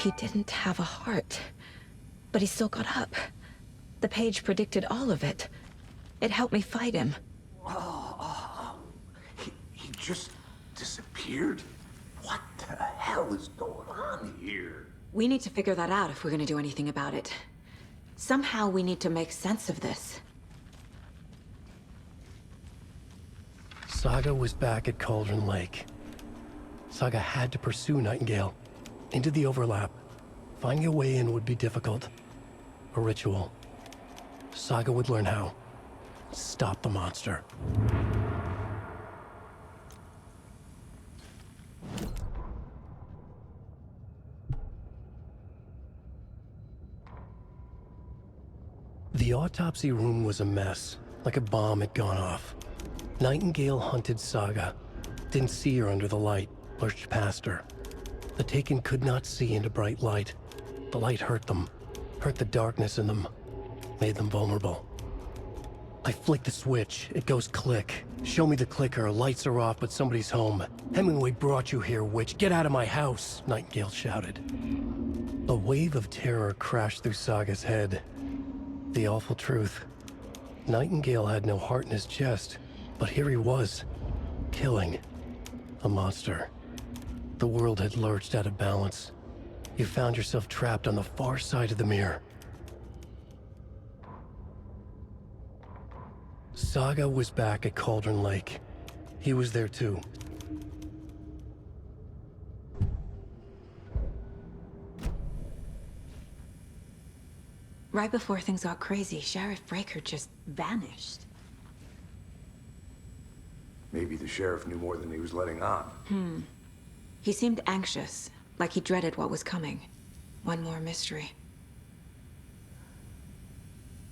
He didn't have a heart, but he still got up. The page predicted all of it. It helped me fight him. He just disappeared? What the hell is going on here? We need to figure that out if we're gonna do anything about it. Somehow we need to make sense of this. Saga was back at Cauldron Lake. Saga had to pursue Nightingale. Into the overlap. Finding a way in would be difficult. A ritual. Saga would learn how. Stop the monster. The autopsy room was a mess, like a bomb had gone off. Nightingale hunted Saga. Didn't see her under the light, lurched past her. The Taken could not see into bright light. The light hurt them, hurt the darkness in them, made them vulnerable. I flick the switch, it goes click. Show me the clicker, lights are off, but somebody's home. Hemingway brought you here, witch. Get out of my house, Nightingale shouted. A wave of terror crashed through Saga's head. The awful truth. Nightingale had no heart in his chest, but here he was, killing a monster. The world had lurched out of balance. You found yourself trapped on the far side of the mirror. Saga was back at Cauldron Lake. He was there too. Right before things got crazy, Sheriff Breaker just vanished. Maybe the sheriff knew more than he was letting on. He seemed anxious, like he dreaded what was coming. One more mystery.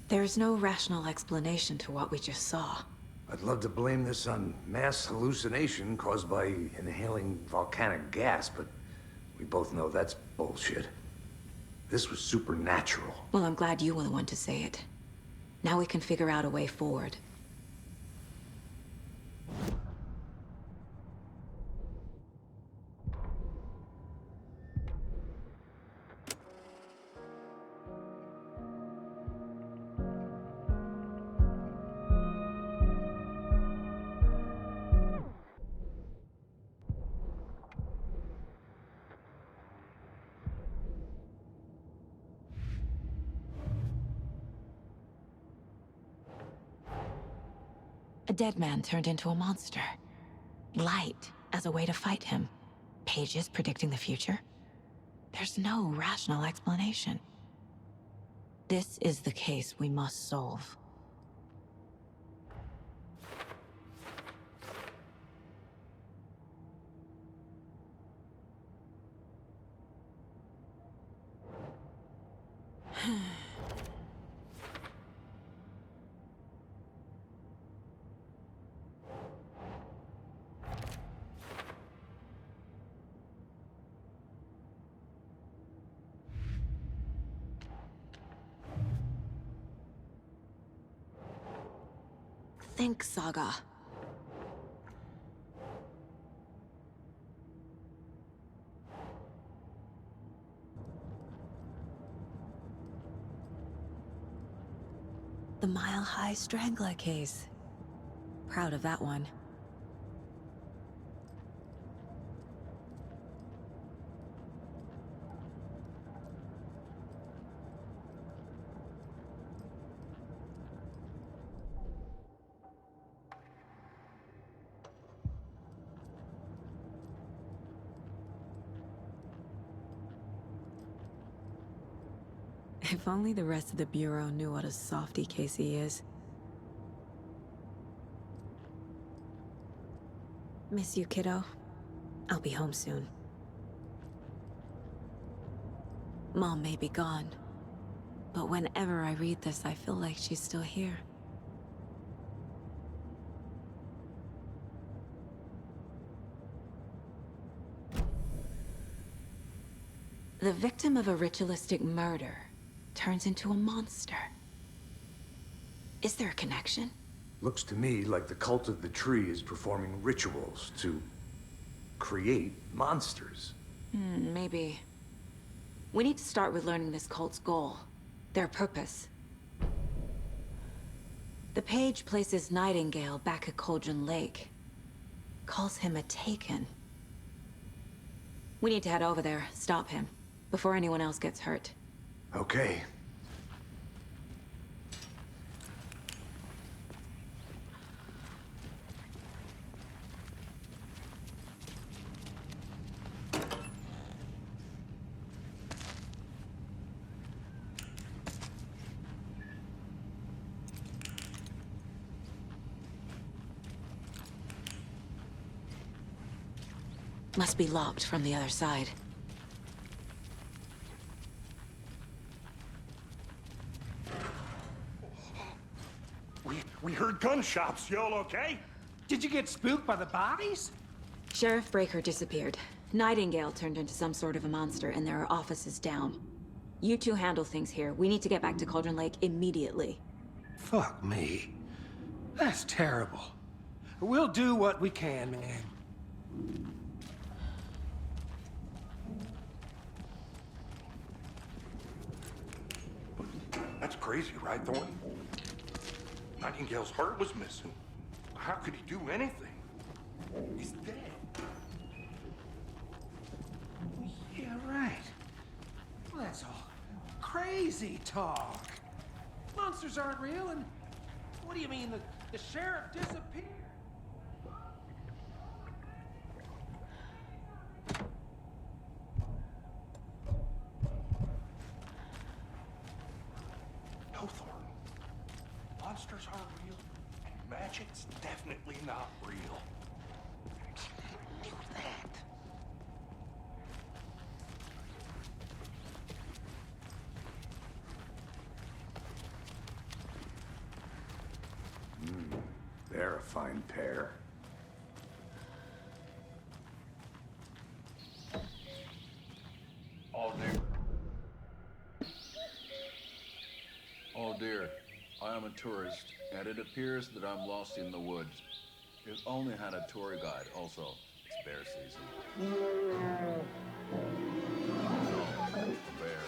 There's no rational explanation to what we just saw. I'd love to blame this on mass hallucination caused by inhaling volcanic gas, but we both know that's bullshit. This was supernatural. Well, I'm glad you were the one to say it. Now we can figure out a way forward. A dead man turned into a monster. Light as a way to fight him. Pages predicting the future. There's no rational explanation. This is the case we must solve. Think, Saga. The Mile High Strangler case. Proud of that one. If only the rest of the Bureau knew what a softy Casey is. Miss you, kiddo. I'll be home soon. Mom may be gone, but whenever I read this, I feel like she's still here. The victim of a ritualistic murder turns into a monster. Is there a connection? Looks to me like the cult of the tree is performing rituals to create monsters. Maybe. We need to start with learning this cult's goal. Their purpose. The page places Nightingale back at Cauldron Lake. Calls him a Taken. We need to head over there, stop him, before anyone else gets hurt. Okay. Must be locked from the other side. We heard gunshots. Y'all okay? Did you get spooked by the bodies? Sheriff Breaker disappeared. Nightingale turned into some sort of a monster, and there are offices down. You two handle things here. We need to get back to Cauldron Lake immediately. Fuck me. That's terrible. We'll do what we can, man. That's crazy, right, Thornton? Nightingale's heart was missing. How could he do anything? He's dead. Yeah, right. Well, that's all crazy talk. Monsters aren't real, and what do you mean the sheriff disappeared? No, Thornton. Monsters aren't real, and magic's definitely not real. I knew that. They're a fine pair. Oh dear, I am a tourist, and it appears that I'm lost in the woods. If only had a tour guide. Also, it's bear season. No, bear.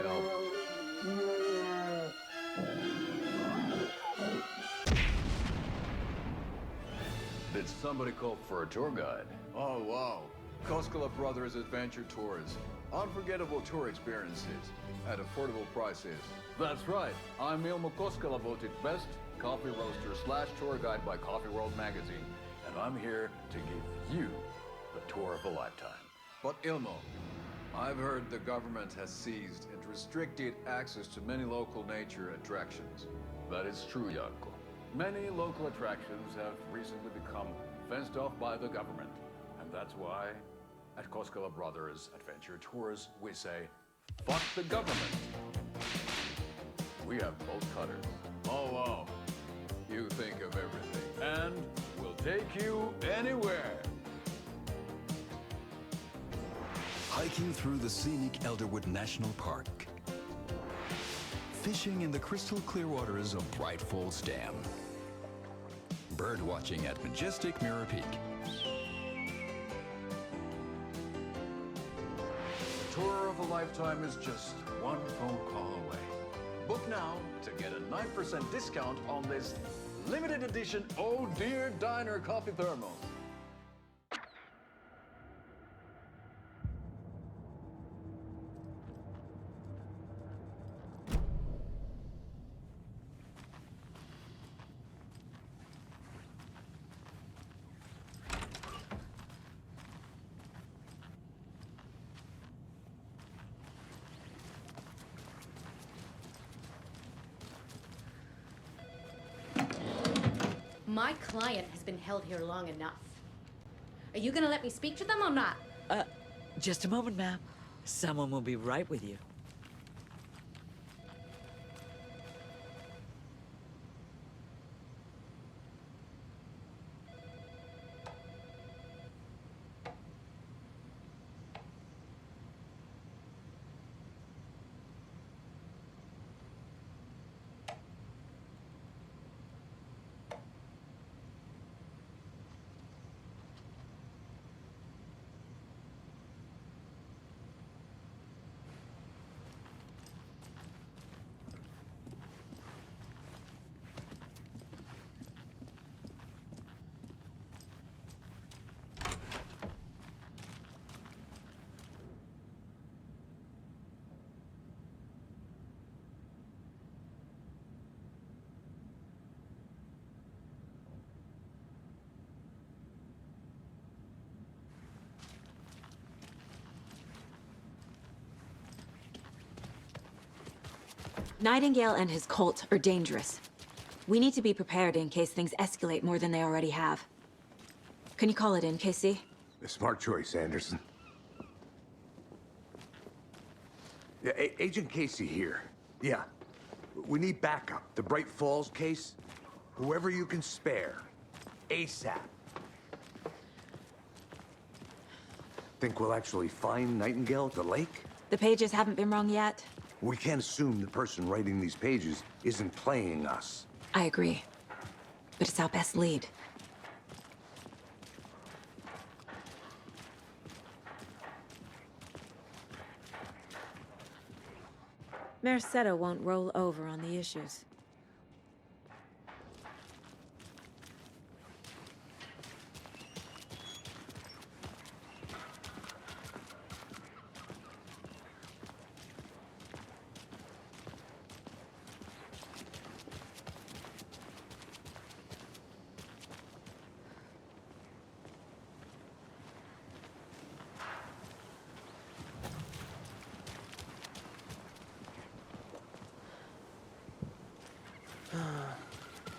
Help. Did somebody call for a tour guide? Oh, wow. Koskela Brothers Adventure Tours. Unforgettable tour experiences at affordable prices. That's right. I'm Ilmo Koskela, voted best coffee roaster / tour guide by Coffee World magazine. And I'm here to give you the tour of a lifetime. But Ilmo, I've heard the government has seized and restricted access to many local nature attractions. That is true, Janko. Many local attractions have recently become fenced off by the government. And that's why at Koskela Brothers Adventure Tours, we say, fuck the government. We have bolt cutters. Oh, wow. You think of everything. And we'll take you anywhere. Hiking through the scenic Elderwood National Park. Fishing in the crystal clear waters of Bright Falls Dam. Bird watching at majestic Mirror Peak. The tour of a lifetime is just one phone call away. Book now to get a 9% discount on this limited edition Oh Dear Diner coffee thermos. My client has been held here long enough. Are you gonna let me speak to them or not? Just a moment, ma'am. Someone will be right with you. Nightingale and his cult are dangerous. We need to be prepared in case things escalate more than they already have. Can you call it in, KC? A smart choice, Anderson. Yeah, Agent Casey here. Yeah. We need backup. The Bright Falls case. Whoever you can spare. ASAP. Think we'll actually find Nightingale at the lake? The pages haven't been wrong yet. We can't assume the person writing these pages isn't playing us. I agree. But it's our best lead. Merced won't roll over on the issues.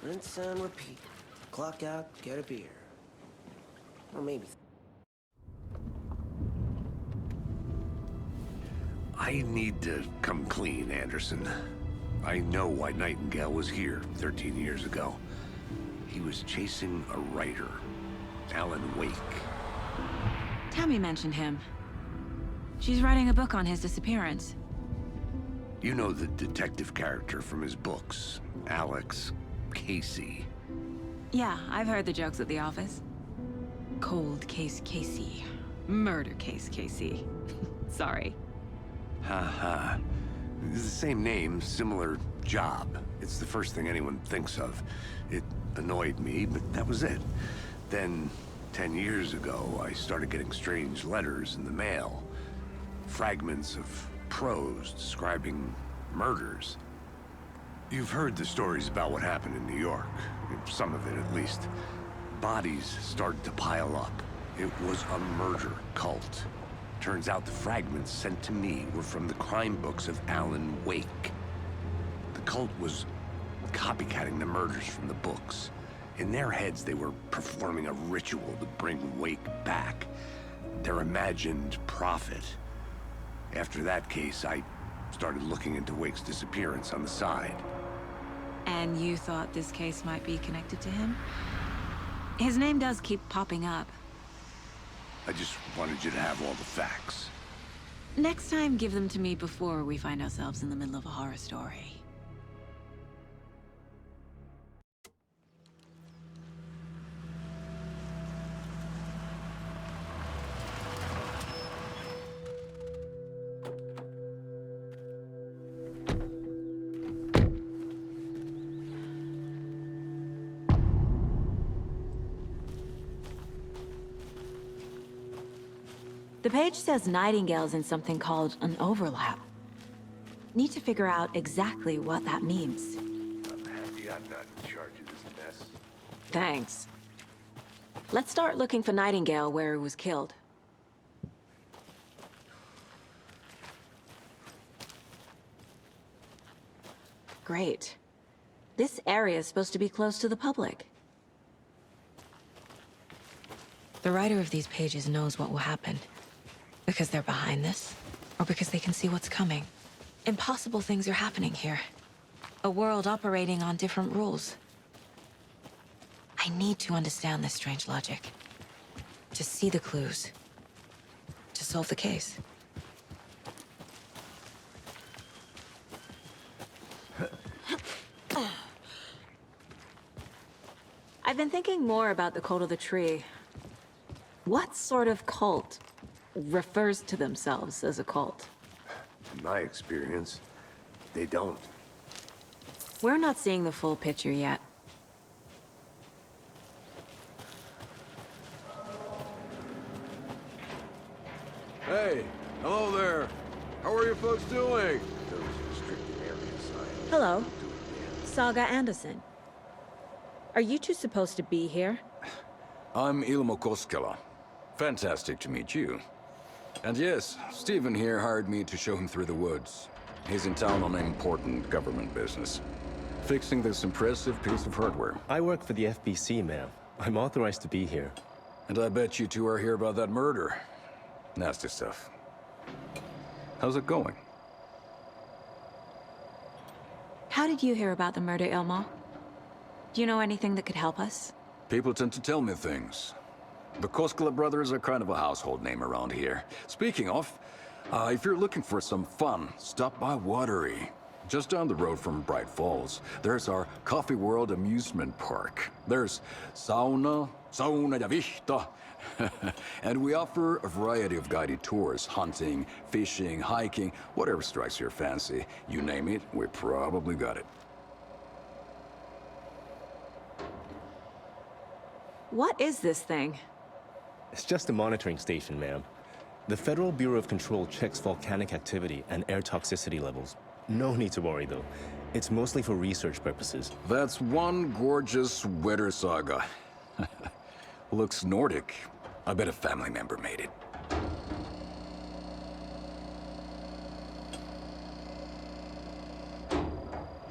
Rinse and repeat. Clock out, get a beer. Or maybe... I need to come clean, Anderson. I know why Nightingale was here 13 years ago. He was chasing a writer, Alan Wake. Tammy mentioned him. She's writing a book on his disappearance. You know the detective character from his books, Alex Casey. Yeah, I've heard the jokes at the office. Cold case Casey. Murder case Casey. Sorry. Ha. It's the same name, similar job. It's the first thing anyone thinks of. It annoyed me, but that was it. Then, 10 years ago, I started getting strange letters in the mail. Fragments of prose describing murders. You've heard the stories about what happened in New York. Some of it, at least. Bodies started to pile up. It was a murder cult. Turns out the fragments sent to me were from the crime books of Alan Wake. The cult was copycatting the murders from the books. In their heads, they were performing a ritual to bring Wake back. Their imagined prophet. After that case, I started looking into Wake's disappearance on the side. And you thought this case might be connected to him? His name does keep popping up. I just wanted you to have all the facts. Next time, give them to me before we find ourselves in the middle of a horror story. The page says Nightingale's in something called an overlap. Need to figure out exactly what that means. I'm happy I'm not in charge of this mess. Thanks. Let's start looking for Nightingale where he was killed. Great. This area is supposed to be close to the public. The writer of these pages knows what will happen. Because they're behind this, or because they can see what's coming. Impossible things are happening here. A world operating on different rules. I need to understand this strange logic. To see the clues. To solve the case. I've been thinking more about the cult of the tree. What sort of cult refers to themselves as a cult? In my experience, they don't. We're not seeing the full picture yet. Hey, hello there. How are you folks doing? Those restricted areas, Hello, Saga Anderson. Are you two supposed to be here? I'm Ilmo Koskela. Fantastic to meet you. And yes, Stephen here hired me to show him through the woods. He's in town on important government business. Fixing this impressive piece of hardware. I work for the FBC, ma'am. I'm authorized to be here. And I bet you two are here about that murder. Nasty stuff. How's it going? How did you hear about the murder, Ilmo? Do you know anything that could help us? People tend to tell me things. The Koskela brothers are kind of a household name around here. Speaking of, if you're looking for some fun, stop by Watery. Just down the road from Bright Falls, there's our Coffee World amusement park. There's sauna ja vihta. And we offer a variety of guided tours, hunting, fishing, hiking, whatever strikes your fancy. You name it, we probably got it. What is this thing? It's just a monitoring station, ma'am. The Federal Bureau of Control checks volcanic activity and air toxicity levels. No need to worry, though. It's mostly for research purposes. That's one gorgeous weather saga. Looks Nordic. I bet a family member made it.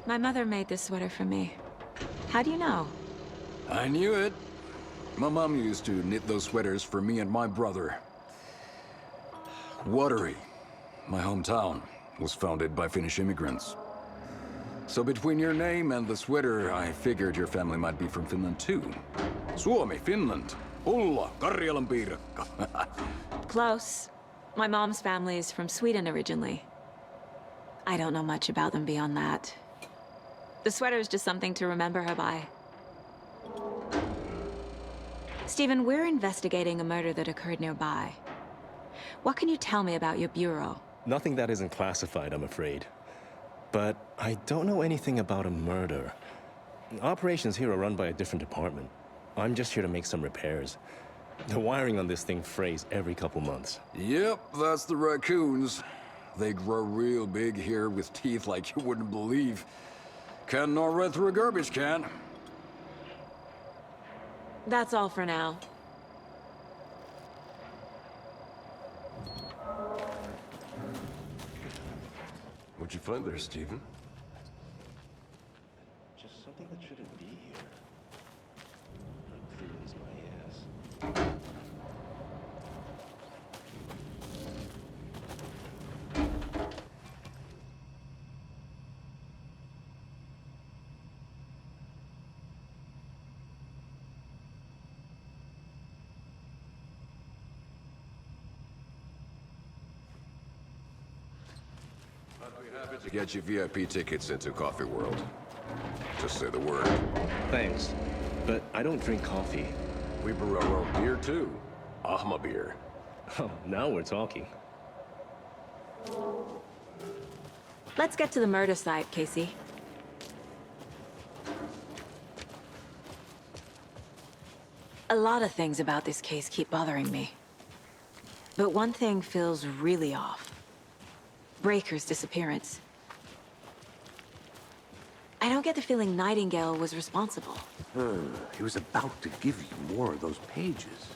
My mother made this sweater for me. How do you know? I knew it. My mom used to knit those sweaters for me and my brother. Watery, my hometown, was founded by Finnish immigrants. So between your name and the sweater, I figured your family might be from Finland too. Suomi, Finland. Ulla, Karjalan piirakka. Close. My mom's family is from Sweden originally. I don't know much about them beyond that. The sweater is just something to remember her by. Stephen, we're investigating a murder that occurred nearby. What can you tell me about your bureau? Nothing that isn't classified, I'm afraid. But I don't know anything about a murder. Operations here are run by a different department. I'm just here to make some repairs. The wiring on this thing frays every couple months. Yep, that's the raccoons. They grow real big here with teeth like you wouldn't believe. Can't gnaw right through a garbage can. That's all for now. What'd you find there, Stephen? Just something that shouldn't be here. How clear is my ass? I'd be happy to get you VIP tickets into Coffee World. Just say the word. Thanks, but I don't drink coffee. We brew our own beer too. Ahma beer. Oh, now we're talking. Let's get to the murder site, Casey. A lot of things about this case keep bothering me. But one thing feels really off. Breaker's disappearance. I don't get the feeling Nightingale was responsible. He was about to give you more of those pages.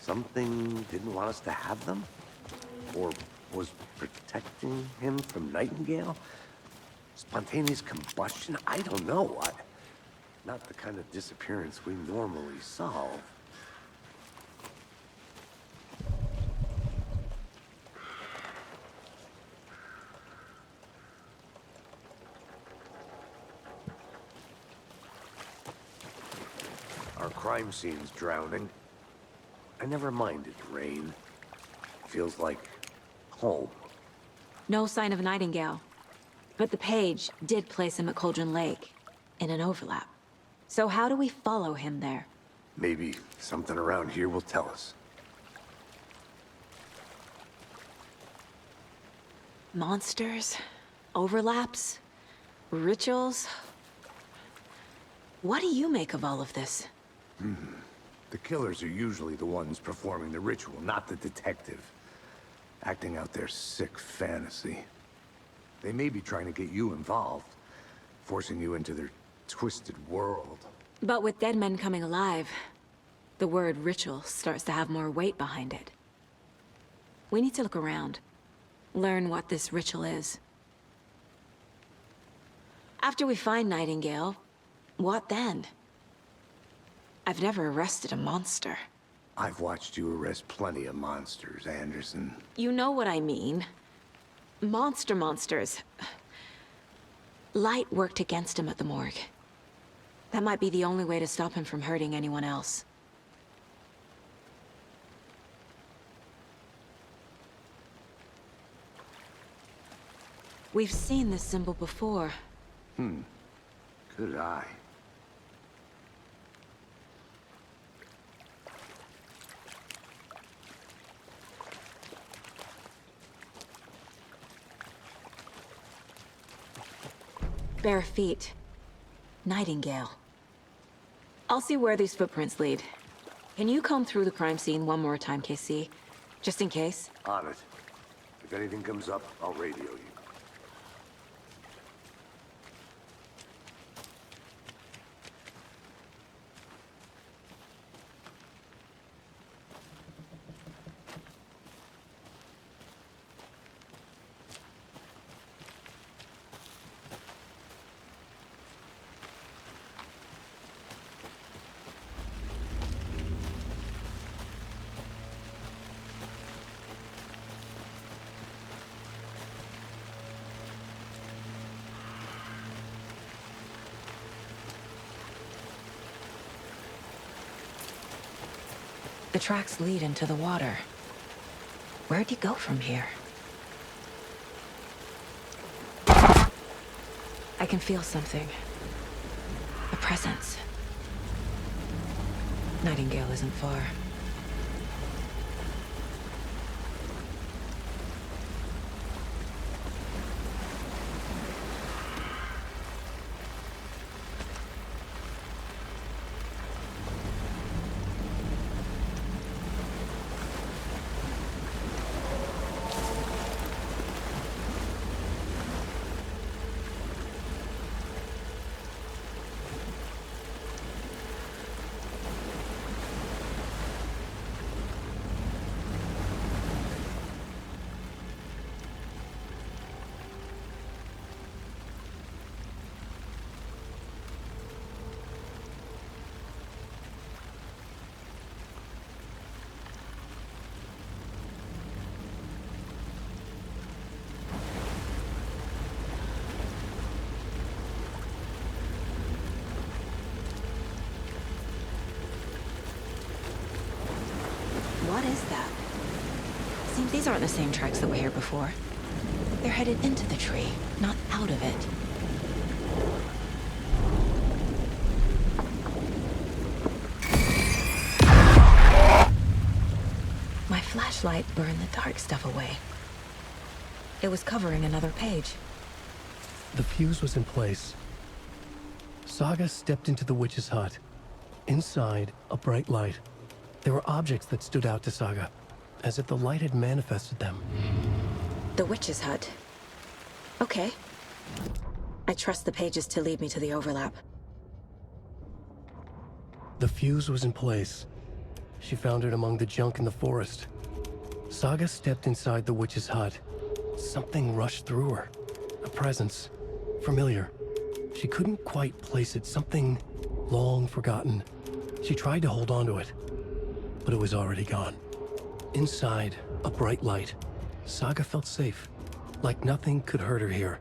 Something didn't want us to have them? Or was protecting him from Nightingale? Spontaneous combustion? I don't know. Not the kind of disappearance we normally solve. Our crime scene's drowning. I never minded rain. Feels like home. No sign of Nightingale. But the page did place him at Cauldron Lake, in an overlap. So how do we follow him there? Maybe something around here will tell us. Monsters? Overlaps? Rituals? What do you make of all of this? The killers are usually the ones performing the ritual, not the detective. Acting out their sick fantasy. They may be trying to get you involved, forcing you into their twisted world. But with dead men coming alive, the word ritual starts to have more weight behind it. We need to look around. learn what this ritual is. After we find Nightingale, what then? I've never arrested a monster. I've watched you arrest plenty of monsters, Anderson. You know what I mean. Monsters. Light worked against him at the morgue. That might be the only way to stop him from hurting anyone else. We've seen this symbol before. Good eye. Bare feet. Nightingale. I'll see where these footprints lead. Can you comb through the crime scene one more time, KC? Just in case? On it. If anything comes up, I'll radio you. The tracks lead into the water. Where'd you go from here? I can feel something. A presence. Nightingale isn't far. What is that? Seems these aren't the same tracks that were here before. They're headed into the tree, not out of it. My flashlight burned the dark stuff away. It was covering another page. The fuse was in place. Saga stepped into the witch's hut. Inside, a bright light. There were objects that stood out to Saga, as if the light had manifested them. The witch's hut. Okay. I trust the pages to lead me to the overlap. The fuse was in place. She found it among the junk in the forest. Saga stepped inside the witch's hut. Something rushed through her. A presence. Familiar. She couldn't quite place it. Something long forgotten. She tried to hold on to it, but it was already gone. Inside, a bright light. Saga felt safe, like nothing could hurt her here.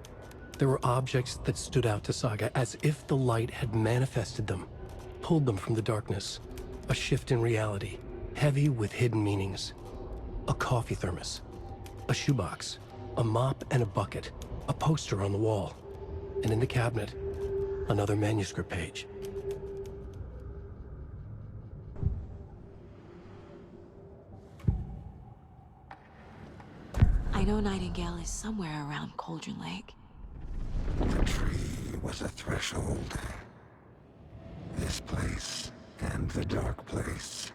There were objects that stood out to Saga, as if the light had manifested them, pulled them from the darkness. A shift in reality, heavy with hidden meanings. A coffee thermos, a shoebox, a mop and a bucket, a poster on the wall, and in the cabinet, another manuscript page. I know Nightingale is somewhere around Cauldron Lake. The tree was a threshold. This place and the dark place.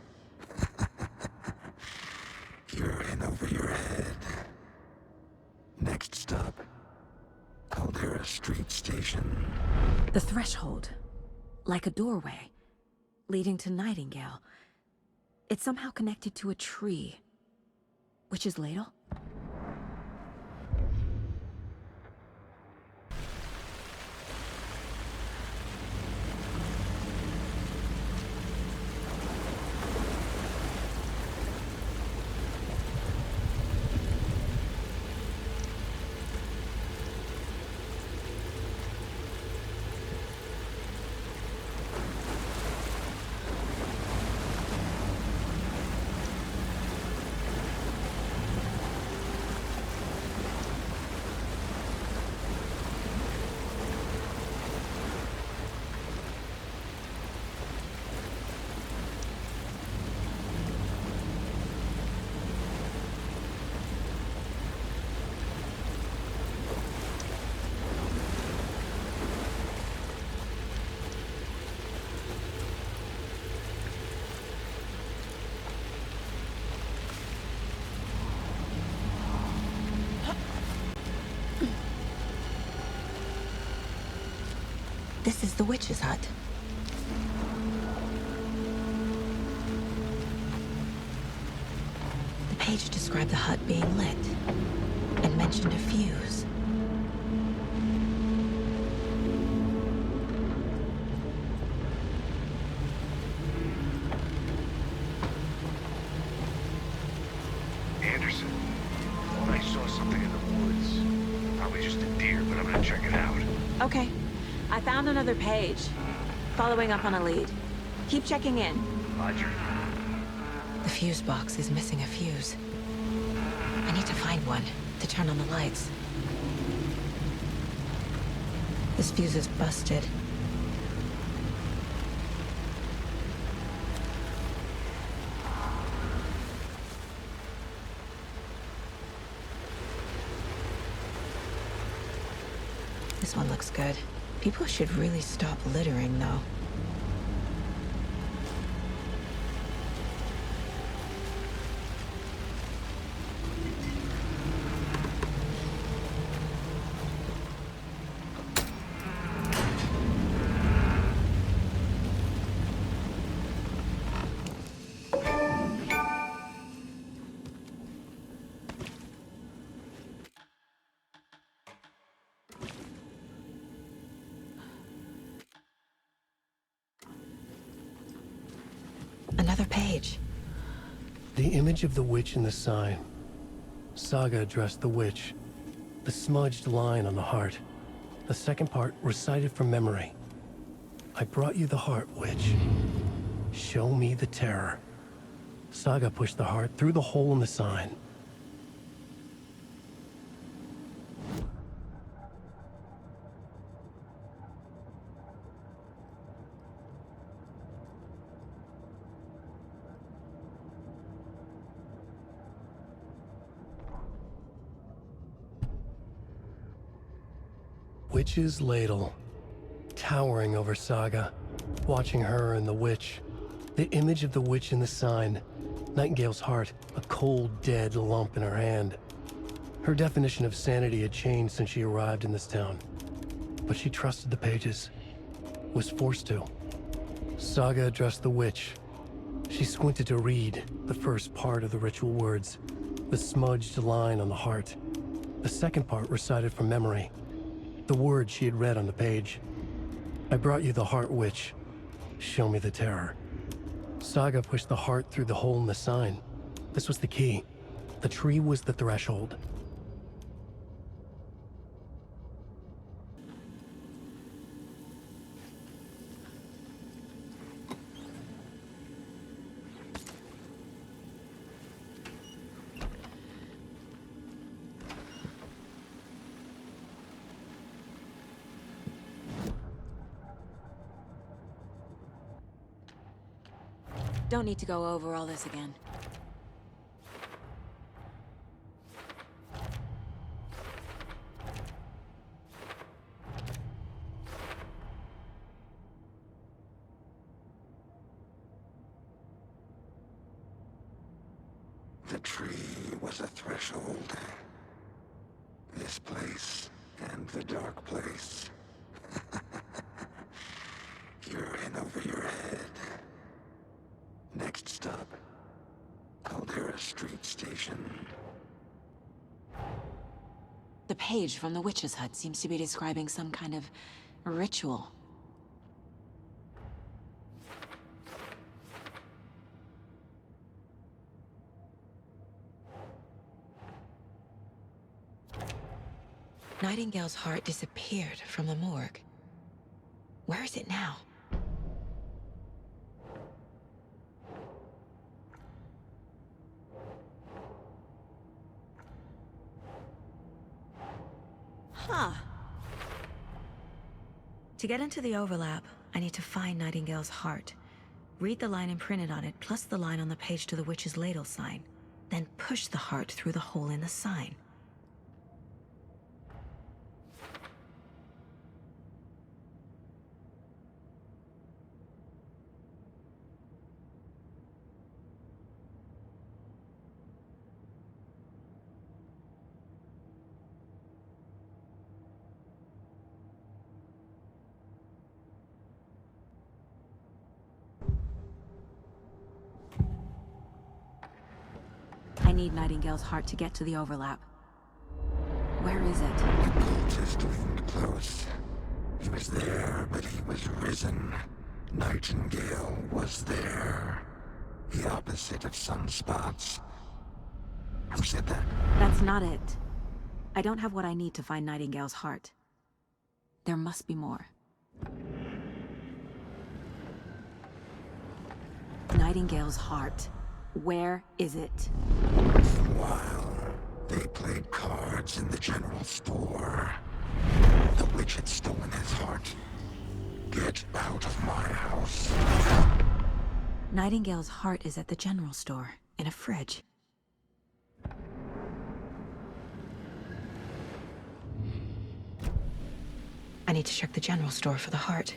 You're in over your head. Next stop, Caldera Street Station. The threshold. Like a doorway. Leading to Nightingale. It's somehow connected to a tree. Witch's ladle? This is the witch's hut. The page described the hut being lit and mentioned a fuse. Anderson, thought I saw something in the woods. Probably just a deer, but I'm gonna check it out. Okay. I found another page. Following up on a lead. Keep checking in. Roger. The fuse box is missing a fuse. I need to find one to turn on the lights. This fuse is busted. This one looks good. People should really stop littering, though. Another page. The image of the witch in the sign. Saga addressed the witch. The smudged line on the heart. The second part recited from memory. I brought you the heart, witch. Show me the terror. Saga pushed the heart through the hole in the sign. Witch's ladle, towering over Saga, watching her and the witch. The image of the witch in the sign, Nightingale's heart, a cold, dead lump in her hand. Her definition of sanity had changed since she arrived in this town, but she trusted the pages, was forced to. Saga addressed the witch. She squinted to read the first part of the ritual words, the smudged line on the heart. The second part recited from memory. The words she had read on the page. I brought you the heart, witch. Show me the terror. Saga pushed the heart through the hole in the sign. This was the key. The tree was the threshold. Don't need to go over all this again. The tree was a threshold. This place and the dark place. You're in over your head. Next stop, Caldera Street Station. The page from the witch's hut seems to be describing some kind of ritual. Nightingale's heart disappeared from the morgue. Where is it now? Huh. To get into the overlap, I need to find Nightingale's heart. Read the line imprinted on it, plus the line on the page to the witch's ladle sign. Then push the heart through the hole in the sign. need Nightingale's heart to get to the overlap. Where is it? The cultist wasn't close. He was there, but he was risen. Nightingale was there. The opposite of sunspots. Who said that? That's not it. I don't have what I need to find Nightingale's heart. There must be more. Nightingale's heart. Where is it? For a while, they played cards in the general store. The witch had stolen his heart. Get out of my house. Nightingale's heart is at the general store, in a fridge. I need to check the general store for the heart.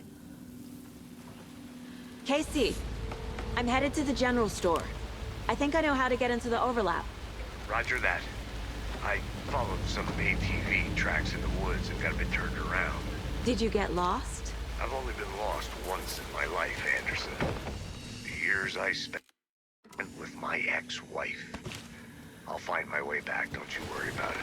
Casey, I'm headed to the general store. I think I know how to get into the overlap. Roger that. I followed some ATV tracks in the woods and got a bit turned around. Did you get lost? I've only been lost once in my life, Anderson. The years I spent with my ex-wife. I'll find my way back, don't you worry about it.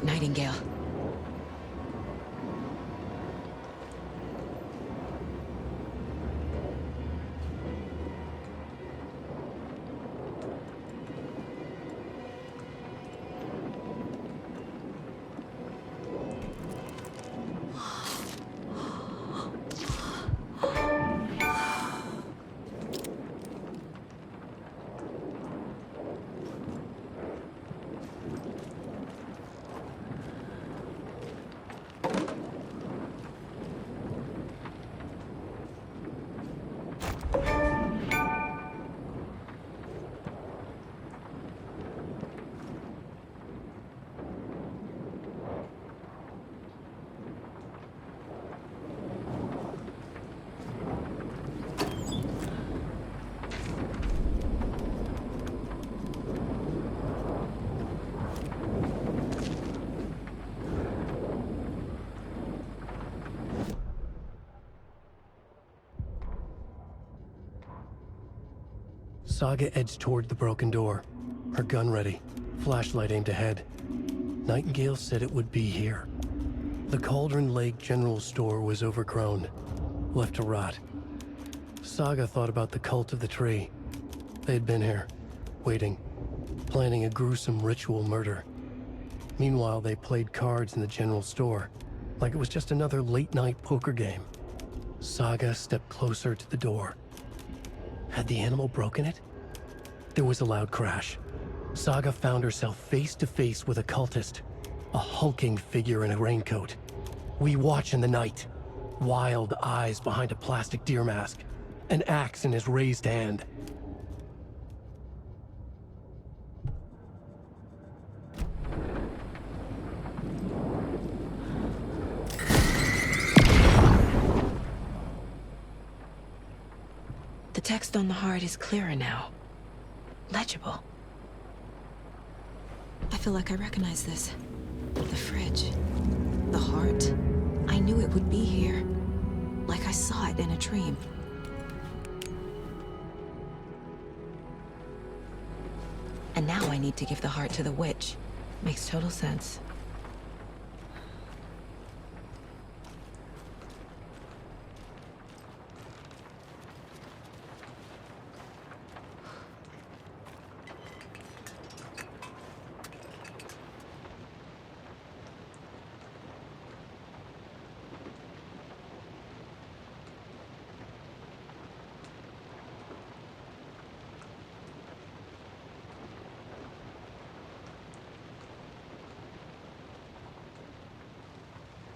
Nightingale. Saga edged toward the broken door, her gun ready, flashlight aimed ahead. Nightingale said it would be here. The Cauldron Lake General Store was overgrown, left to rot. Saga thought about the cult of the tree. They had been here, waiting, planning a gruesome ritual murder. Meanwhile, they played cards in the general store, like it was just another late-night poker game. Saga stepped closer to the door. Had the animal broken it? There was a loud crash. Saga found herself face to face with a cultist, a hulking figure in a raincoat. We watch in the night, wild eyes behind a plastic deer mask, an axe in his raised hand. The text on the heart is clearer now. Legible. I feel like I recognize this. The fridge. The heart. I knew it would be here. Like I saw it in a dream. And now I need to give the heart to the witch. Makes total sense.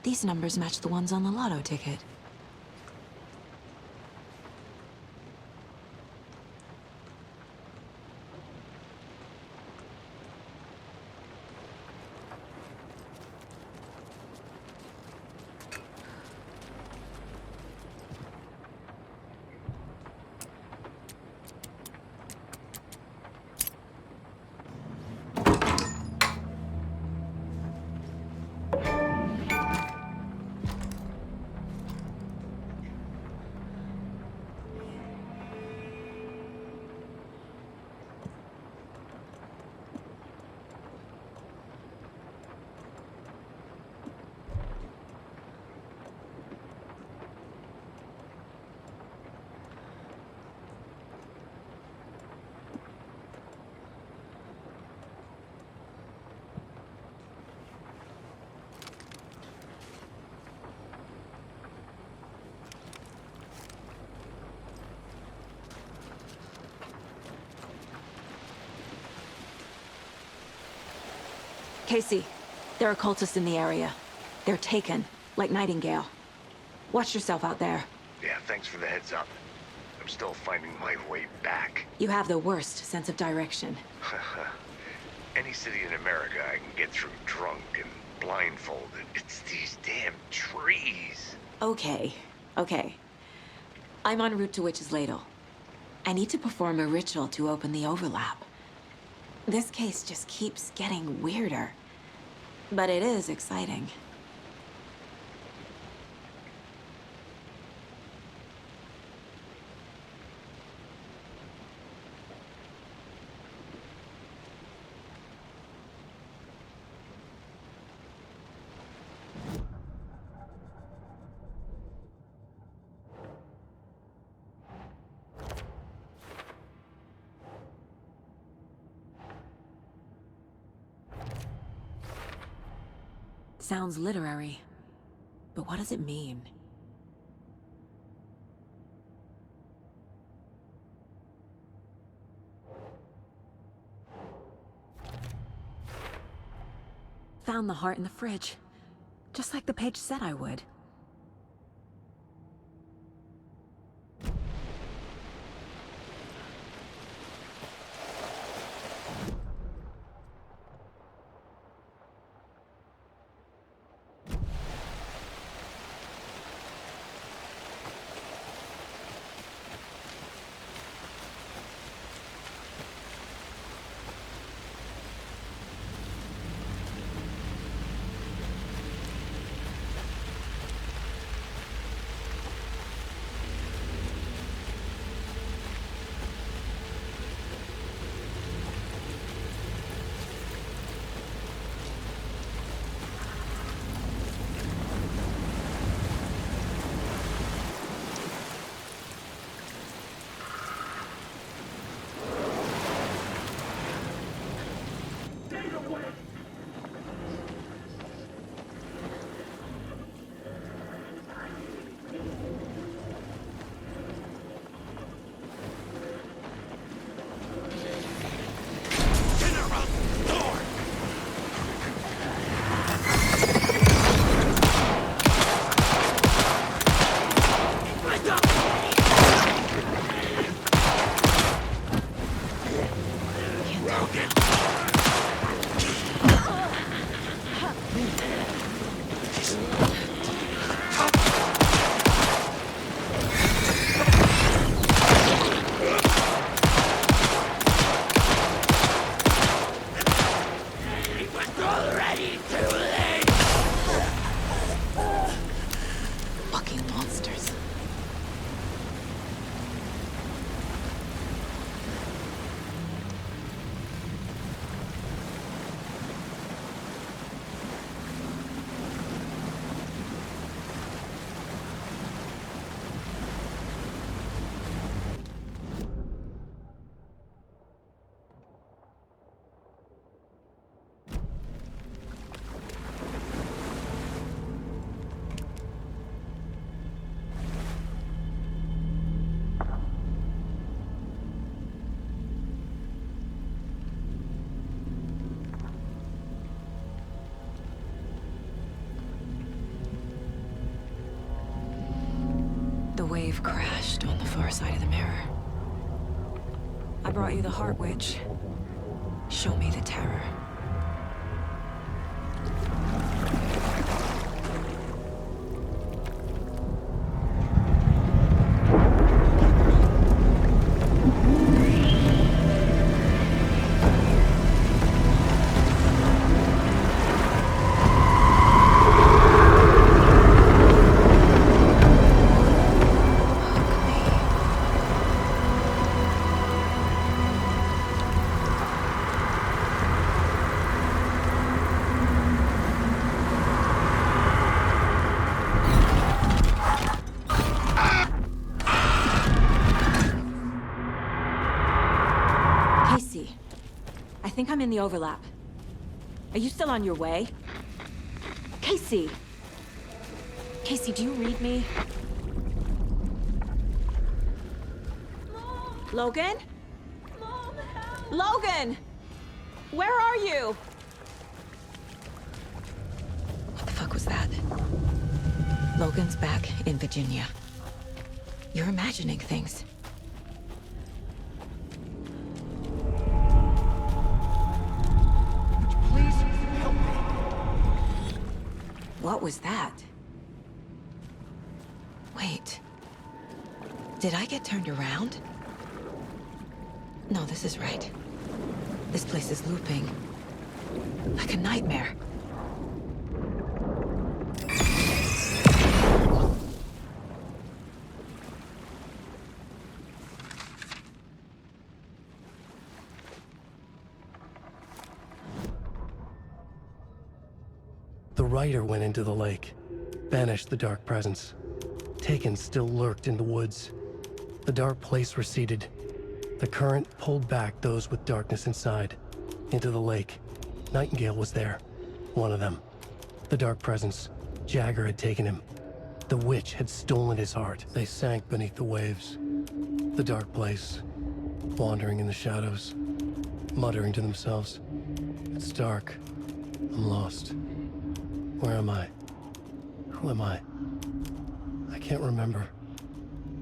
These numbers match the ones on the lotto ticket. Casey, there are cultists in the area. They're taken, like Nightingale. Watch yourself out there. Yeah, thanks for the heads up. I'm still finding my way back. You have the worst sense of direction. Any city in America I can get through drunk and blindfolded. It's these damn trees. Okay. I'm en route to Witch's Ladle. I need to perform a ritual to open the overlap. This case just keeps getting weirder. But it is exciting. Sounds literary, but what does it mean? Found the heart in the fridge, just like the page said I would. your side of the mirror. I brought you the Heart Witch. Show me the terror. I think I'm in the overlap. Are you still on your way? Casey! Casey, do you read me? Mom! Logan? Mom, help! Logan! Where are you? What the fuck was that? Logan's back in Virginia. You're imagining things. Please help me. What was that? Wait. Did I get turned around? No, this is right. This place is looping. Like a nightmare. The rider went into the lake, banished the dark presence. Taken still lurked in the woods. The dark place receded. The current pulled back those with darkness inside, into the lake. Nightingale was there, one of them. The dark presence, Jagger had taken him. The witch had stolen his heart. They sank beneath the waves. The dark place, wandering in the shadows, muttering to themselves. It's dark. I'm lost. Where am I? Who am I? I can't remember.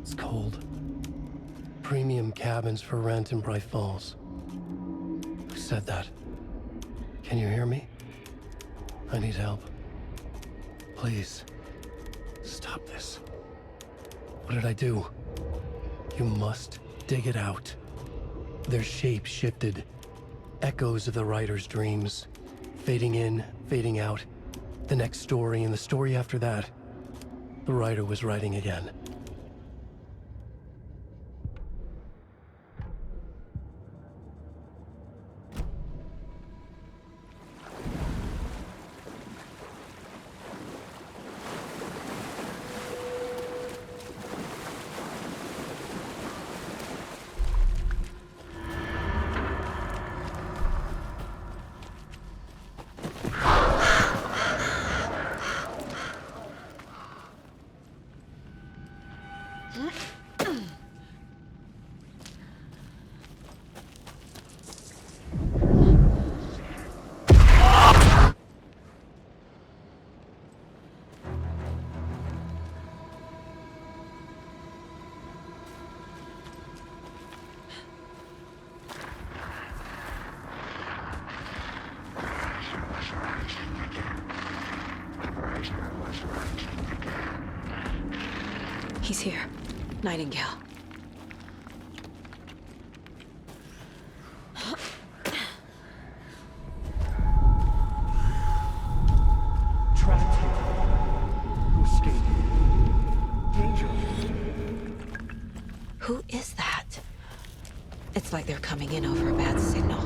It's cold. Premium cabins for rent in Bright Falls. Who said that? Can you hear me? I need help. Please. Stop this. What did I do? You must dig it out. Their shape shifted. Echoes of the writer's dreams. Fading in, fading out. The next story and the story after that. The writer was writing again. He's here. Nightingale. Trapped here. Who escaped? Danger. Who is that? It's like they're coming in over a bad signal.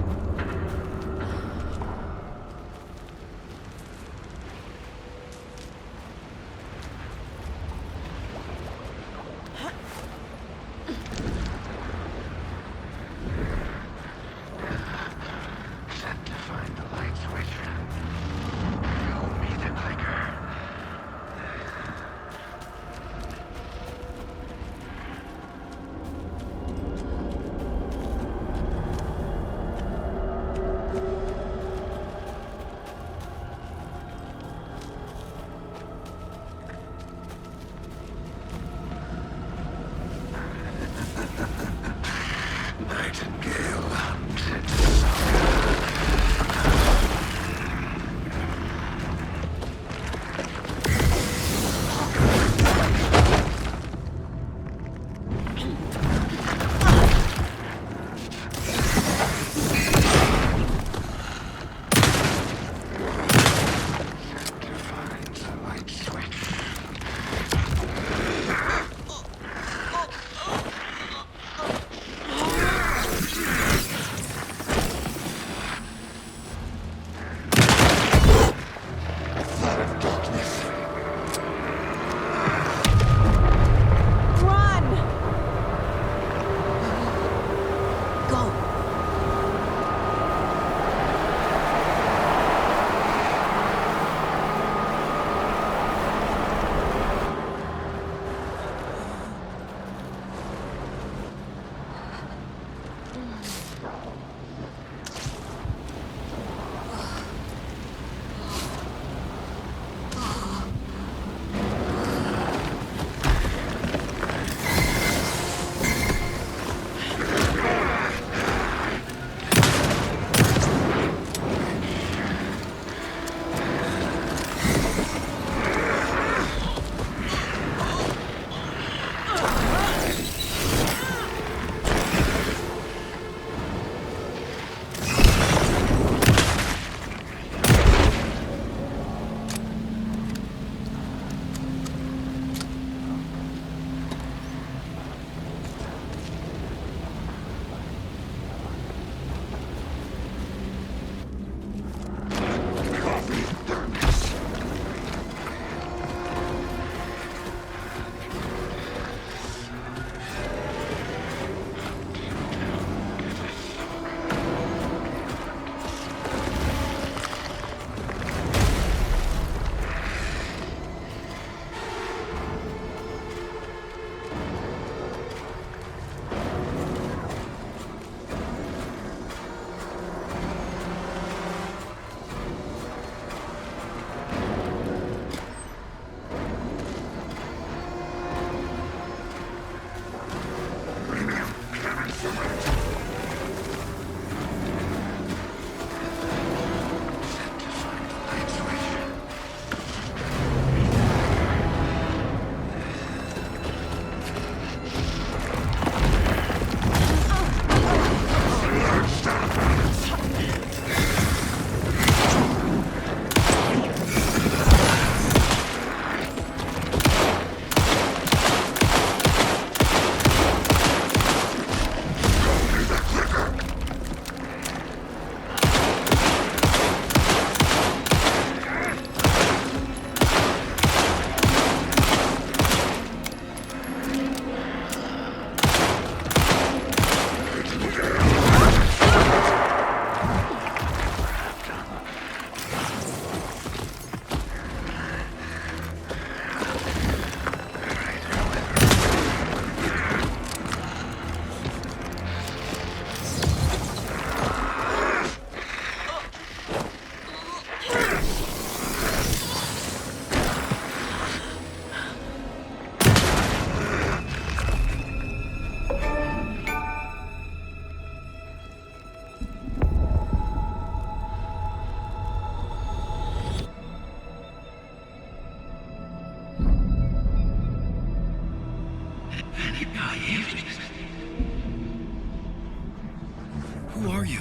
Who are you?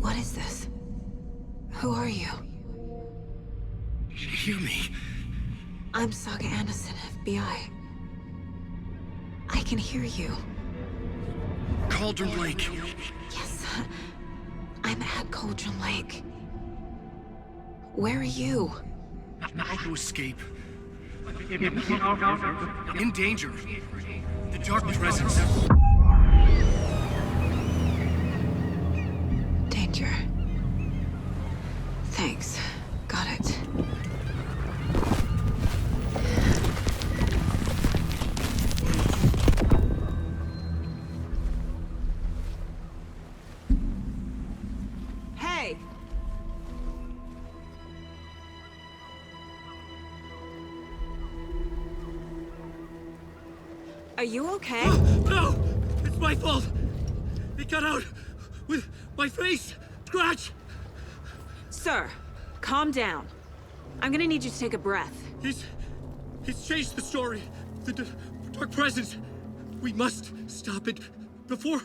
What is this? Who are you? Hear me. I'm Saga Anderson, FBI. I can hear you. Cauldron Lake. Yes, I'm at Cauldron Lake. Where are you? How to escape. In danger. The dark presence. Danger. Thanks. Got it. Hey! Are you okay? No! It's my fault! It got out with my face! Scratch! Sir, calm down. I'm gonna need you to take a breath. He's changed the story. The dark presence. We must stop it before...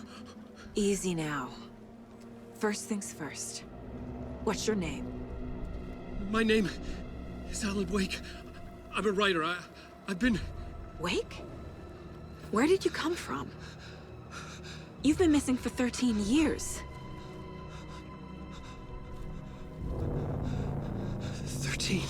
Easy now. First things first. What's your name? My name is Alan Wake. I'm a writer. I've been... Wake? Where did you come from? You've been missing for 13 years. 13?